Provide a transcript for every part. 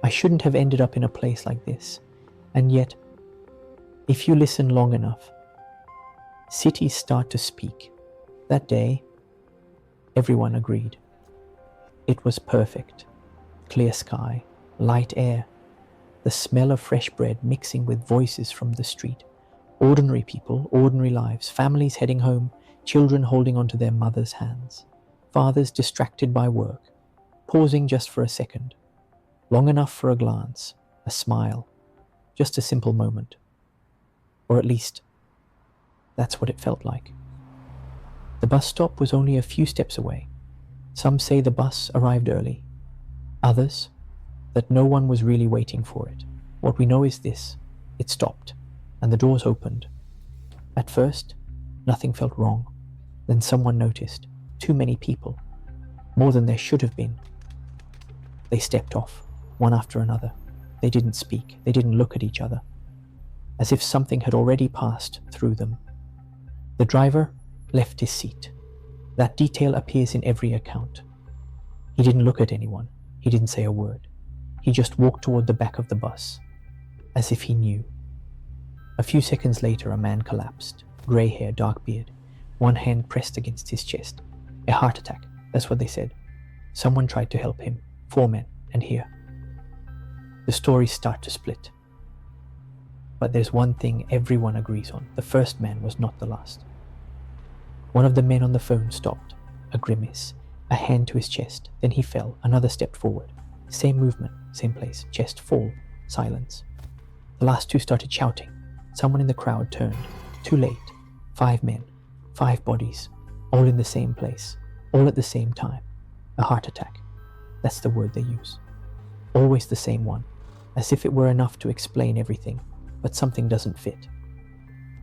I shouldn't have ended up in a place like this. And yet, if you listen long enough, cities start to speak. That day, everyone agreed. It was perfect. Clear sky, light air, the smell of fresh bread mixing with voices from the street. Ordinary people, ordinary lives, families heading home, children holding onto their mothers' hands, fathers distracted by work, pausing just for a second, long enough for a glance, a smile, just a simple moment. Or at least, that's what it felt like. The bus stop was only a few steps away. Some say the bus arrived early. Others, that no one was really waiting for it. What we know is this: it stopped, and the doors opened. At first, nothing felt wrong. Then someone noticed too many people, more than there should have been. They stepped off, one after another. They didn't speak, they didn't look at each other, as if something had already passed through them. The driver left his seat. That detail appears in every account. He didn't look at anyone. He didn't say a word. He just walked toward the back of the bus, as if he knew. A few seconds later, a man collapsed. Grey hair, dark beard, one hand pressed against his chest. A heart attack, that's what they said. Someone tried to help him. 4 men, and here. The stories start to split. But there's one thing everyone agrees on. The first man was not the last. One of the men on the phone stopped, a grimace, a hand to his chest. Then he fell, another stepped forward. Same movement, same place, chest fall, silence. The last 2 started shouting. Someone in the crowd turned. Too late. 5 men, 5 bodies, all in the same place, all at the same time. A heart attack. That's the word they use. Always the same one, as if it were enough to explain everything, but something doesn't fit.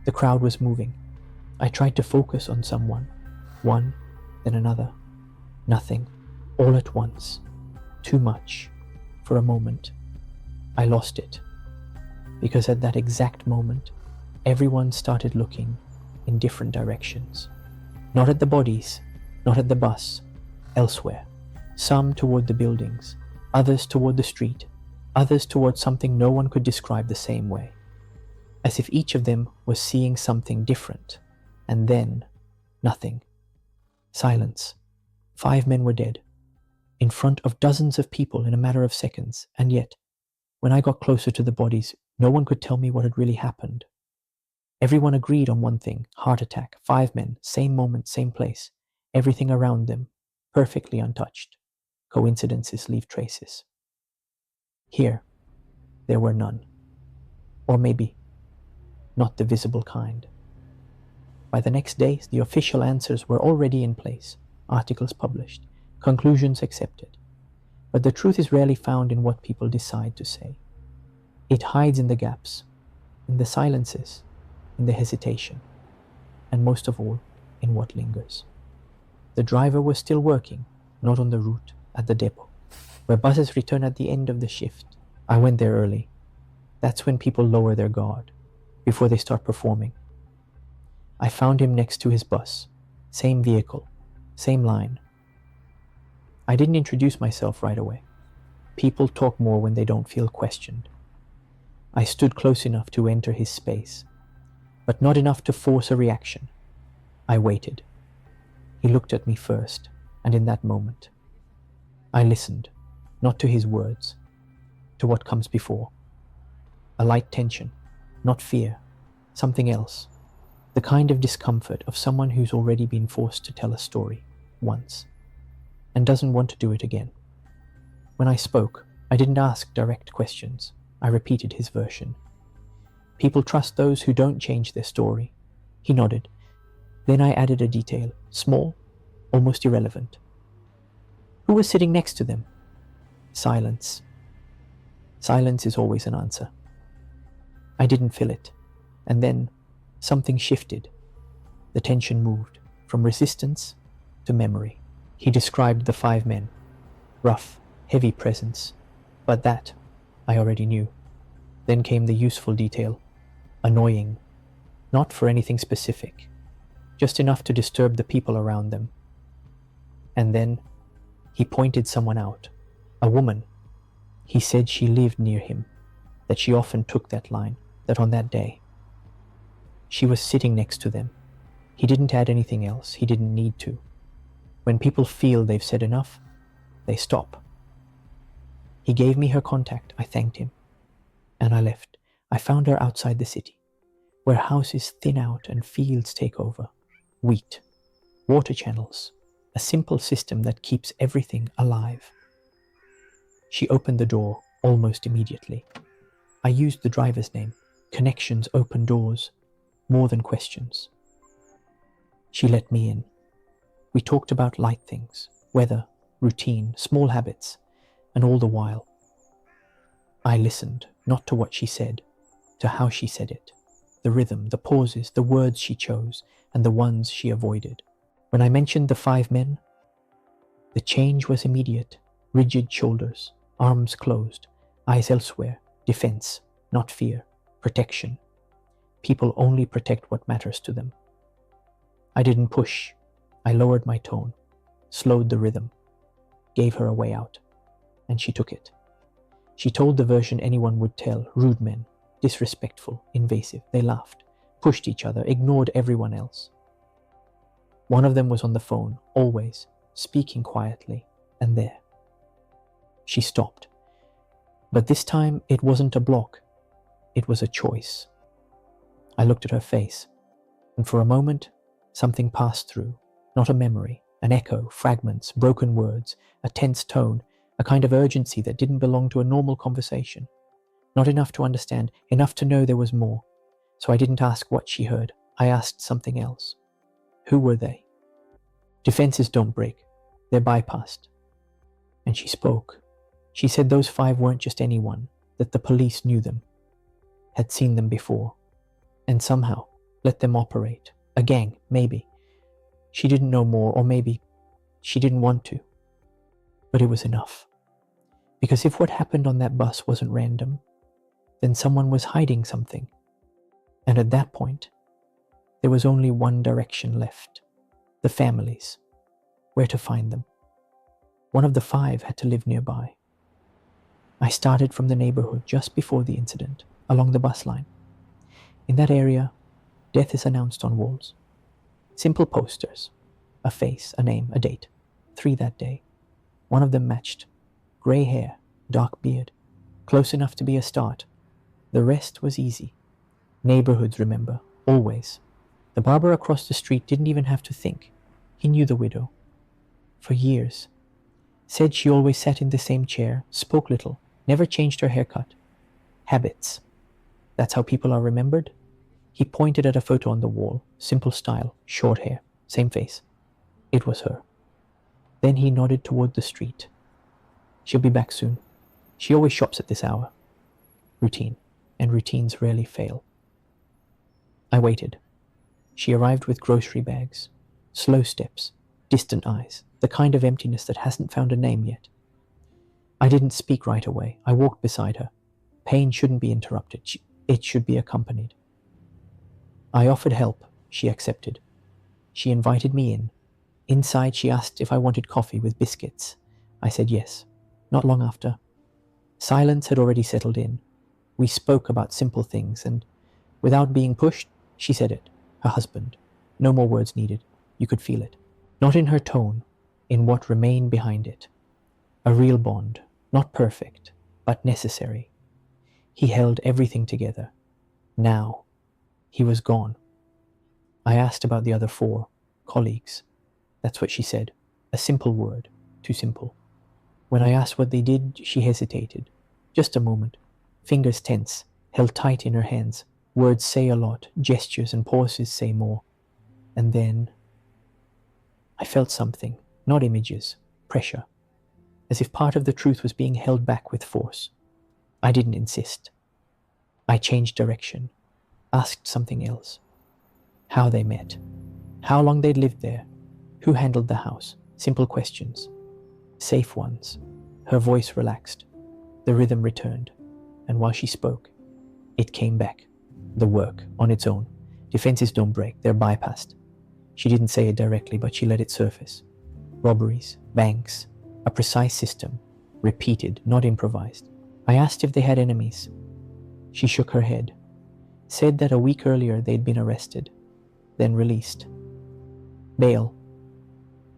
The crowd was moving. I tried to focus on someone, one, then another. Nothing, all at once. Too much. For a moment, I lost it. Because at that exact moment, everyone started looking in different directions. Not at the bodies, not at the bus, elsewhere. Some toward the buildings, others toward the street, others toward something no one could describe the same way. As if each of them was seeing something different. And then, nothing. Silence. 5 men were dead, in front of dozens of people in a matter of seconds, and yet, when I got closer to the bodies, no one could tell me what had really happened. Everyone agreed on one thing: heart attack, 5 men, same moment, same place, everything around them, perfectly untouched. Coincidences leave traces. Here, there were none. Or maybe, not the visible kind. By the next day, the official answers were already in place, articles published, conclusions accepted. But the truth is rarely found in what people decide to say. It hides in the gaps, in the silences, in the hesitation, and most of all, in what lingers. The driver was still working, not on the route, at the depot, where buses return at the end of the shift. I went there early. That's when people lower their guard, before they start performing. I found him next to his bus, same vehicle, same line. I didn't introduce myself right away. People talk more when they don't feel questioned. I stood close enough to enter his space, but not enough to force a reaction. I waited. He looked at me first, and in that moment, I listened, not to his words, to what comes before. A light tension, not fear, something else. The kind of discomfort of someone who's already been forced to tell a story once and doesn't want to do it again. When I spoke, I didn't ask direct questions. I repeated his version. People trust those who don't change their story. He nodded. Then I added a detail, small, almost irrelevant. Who was sitting next to them? Silence. Silence is always an answer. I didn't feel it. And then something shifted. The tension moved from resistance to memory. He described the 5 men. Rough, heavy presence. But that, I already knew. Then came the useful detail. Annoying. Not for anything specific. Just enough to disturb the people around them. And then, he pointed someone out. A woman. He said she lived near him, that she often took that line, that on that day she was sitting next to them. He didn't add anything else. He didn't need to. When people feel they've said enough, they stop. He gave me her contact. I thanked him, and I left. I found her outside the city, where houses thin out and fields take over. Wheat, water channels, a simple system that keeps everything alive. She opened the door almost immediately. I used the driver's name. Connections open doors, more than questions. She let me in. We talked about light things, weather, routine, small habits, and all the while, I listened, not to what she said, to how she said it, the rhythm, the pauses, the words she chose, and the ones she avoided. When I mentioned the 5 men, the change was immediate. Rigid shoulders, arms closed, eyes elsewhere, defense, not fear, protection. People only protect what matters to them. I didn't push. I lowered my tone, slowed the rhythm, gave her a way out, and she took it. She told the version anyone would tell: rude men, disrespectful, invasive. They laughed, pushed each other, ignored everyone else. One of them was on the phone, always, speaking quietly, and there. She stopped. But this time it wasn't a block, it was a choice. I looked at her face, and for a moment, something passed through. Not a memory, an echo, fragments, broken words, a tense tone, a kind of urgency that didn't belong to a normal conversation. Not enough to understand, enough to know there was more. So I didn't ask what she heard. I asked something else. Who were they? Defenses don't break. They're bypassed. And she spoke. She said those 5 weren't just anyone, that the police knew them, had seen them before, and somehow let them operate. A gang, maybe. She didn't know more, or maybe she didn't want to. But it was enough. Because if what happened on that bus wasn't random, then someone was hiding something. And at that point, there was only one direction left. The families. Where to find them. One of the 5 had to live nearby. I started from the neighborhood just before the incident, along the bus line. In that area, death is announced on walls. Simple posters, a face, a name, a date. 3 that day. One of them matched. Grey hair, dark beard, close enough to be a start. The rest was easy. Neighborhoods remember, always. The barber across the street didn't even have to think. He knew the widow. For years. Said she always sat in the same chair, spoke little, never changed her haircut. Habits. That's how people are remembered? He pointed at a photo on the wall. Simple style, short hair, same face. It was her. Then he nodded toward the street. She'll be back soon. She always shops at this hour. Routine, and routines rarely fail. I waited. She arrived with grocery bags. Slow steps, distant eyes, the kind of emptiness that hasn't found a name yet. I didn't speak right away. I walked beside her. Pain shouldn't be interrupted. It should be accompanied. I offered help. She accepted. She invited me in. Inside, she asked if I wanted coffee with biscuits. I said yes. Not long after. Silence had already settled in. We spoke about simple things, and without being pushed, she said it. Her husband. No more words needed. You could feel it. Not in her tone, in what remained behind it. A real bond, not perfect, but necessary. He held everything together. Now, he was gone. I asked about the other 4, colleagues. That's what she said. A simple word, too simple. When I asked what they did, she hesitated. Just a moment. Fingers tense, held tight in her hands. Words say a lot, gestures and pauses say more. And then I felt something, not images, pressure, as if part of the truth was being held back with force. I didn't insist. I changed direction, asked something else. How they met, how long they'd lived there, who handled the house. Simple questions, safe ones. Her voice relaxed. The rhythm returned, and while she spoke, it came back. The work, on its own. Defenses don't break, they're bypassed. She didn't say it directly, but she let it surface. Robberies, banks, a precise system, repeated, not improvised. I asked if they had enemies. She shook her head, said that a week earlier they'd been arrested, then released. Bail.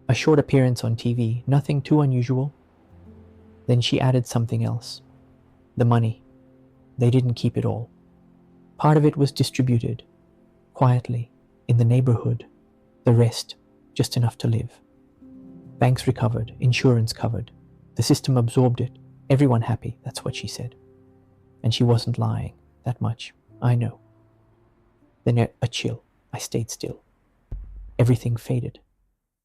A short appearance on TV, nothing too unusual. Then she added something else. The money. They didn't keep it all. Part of it was distributed, quietly, in the neighborhood. The rest, just enough to live. Banks recovered, insurance covered. The system absorbed it. Everyone happy, that's what she said. And she wasn't lying, that much, I know. Then a chill. I stayed still. Everything faded.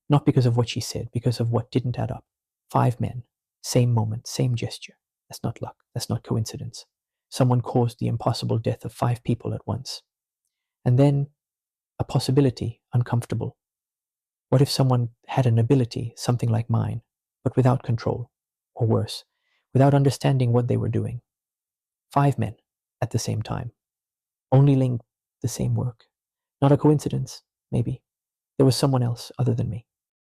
Not because of what she said, because of what didn't add up. 5 men, same moment, same gesture. That's not luck, that's not coincidence. Someone caused the impossible death of 5 people at once. And then a possibility, uncomfortable. What if someone had an ability, something like mine, but without control, or worse, without understanding what they were doing? 5 men at the same time, only linked the same work. Not a coincidence, maybe. There was someone else other than me.